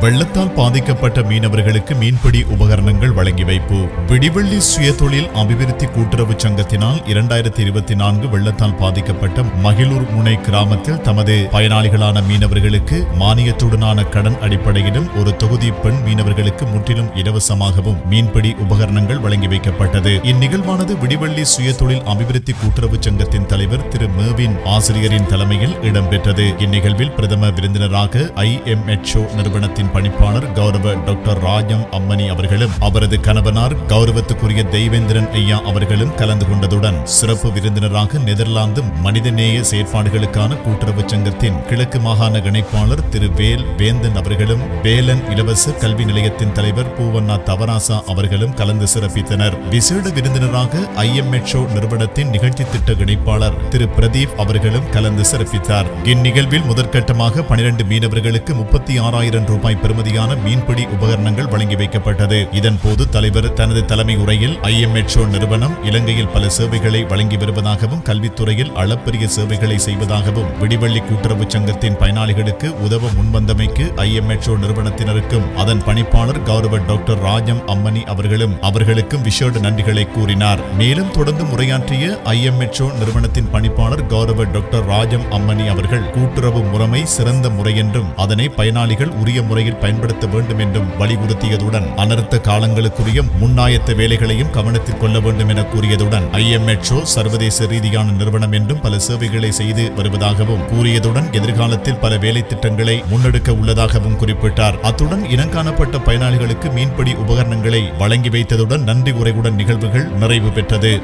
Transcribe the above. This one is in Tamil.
வெள்ளத்தால் பாதிக்கப்பட்ட மீனவர்களுக்கு மீன்பிடி உபகரணங்கள் வழங்கி வைப்பு. விடிவெள்ளி சுயதொழில் அபிவிருத்தி கூட்டுறவு சங்கத்தினால் 2024 வெள்ளத்தால் பாதிக்கப்பட்ட மகிழூர் முனை கிராமத்தில் தமது பயனாளிகளான மீனவர்களுக்கு மானியத்துடனான கடன் அடிப்படையிலும் ஒரு தொகுதி பெண் மீனவர்களுக்கு முற்றிலும் இலவசமாகவும் மீன்பிடி உபகரணங்கள் வழங்கி வைக்கப்பட்டது. இந்நிகழ்வானது விடிவெள்ளி சுயதொழில் அபிவிருத்தி கூட்டுறவு சங்கத்தின் தலைவர் திரு மேவின் ஆசிரியரின் தலைமையில் இடம்பெற்றது. இந்நிகழ்வில் பிரதம விருந்தினராக IMHO நிறுவனத்தின் பணிப்பாளர் கௌரவ டாக்டர் ராஜம் அம்மணி அவர்களும் அவரது கணவனார் கௌரவத்துக்குரிய தெய்வேந்திரன் ஐயா அவர்களும் கலந்து கொண்டதுடன் சிறப்பு விருந்தினராக நெதர்லாந்து மனிதநேய செயற்பாடுகளுக்கான கூட்டுறவு சங்கத்தின் கிழக்கு மாகாண இணைப்பாளர் திரு வேந்தன் அவர்களும் வேலன் இலவச கல்வி நிலையத்தின் தலைவர் பூவண்ணா தவராசா அவர்களும் கலந்து சிறப்பித்தனர். விசேட விருந்தினராக IMHO நிறுவனத்தின் நிகழ்ச்சி திட்ட இணைப்பாளர் திரு பிரதீப் அவர்களும் கலந்து சிறப்பித்தார். இந்நிகழ்வில் முதற்கட்டமாக 12 மீனவர்களுக்கு 36,000 ரூபாய் பெறுமதியான மீன்பிடி உபகரணங்கள் வழங்கி வைக்கப்பட்டது. இதன் போது தலைவர் தனது தலைமை உரையில் IMHO நிறுவனம் இலங்கையில் பல சேவைகளை வழங்கி வருவதாகவும் கல்வித்துறையில் அளப்பரிய சேவைகளை செய்வதாகவும் விடிவெள்ளி கூட்டுறவு சங்கத்தின் பயனாளிகளுக்கு உதவ முன்வந்தமைக்கு IMHO நிறுவனத்தினருக்கும் அதன் பணிப்பாளர் கௌரவ டாக்டர் ராஜம் அம்மணி அவர்களுக்கும் விசேட நன்றிகளை கூறினார். மேலும் தொடர்ந்து உரையாற்றிய IMHO நிறுவனத்தின் பணிப்பாளர் கௌரவ டாக்டர் ராஜம் அம்மணி அவர்கள் கூட்டுறவு முறைமை சிறந்த முறை என்றும் அதனை பயனாளிகள் உரிய முறையில் பயன்படுத்த வேண்டும் என்றும் வலியுறுத்தியதுடன் அனர்த்த காலங்களுக்குரிய முன்னாயத்த வேலைகளையும் கவனத்தில் கொள்ள வேண்டும் என கூறியதுடன் IMHO சர்வதேச ரீதியான நிறுவனம் என்றும் பல சேவைகளை செய்து வருவதாகவும் கூறியதுடன் எதிர்காலத்தில் பல வேலை திட்டங்களை முன்னெடுக்க உள்ளதாகவும் குறிப்பிட்டார். அத்துடன் இனங்காணப்பட்ட பயனாளிகளுக்கு மீன்பிடி உபகரணங்களை வழங்கி வைத்ததுடன் நன்றி உரையுடன் நிகழ்வுகள் நிறைவு பெற்றது.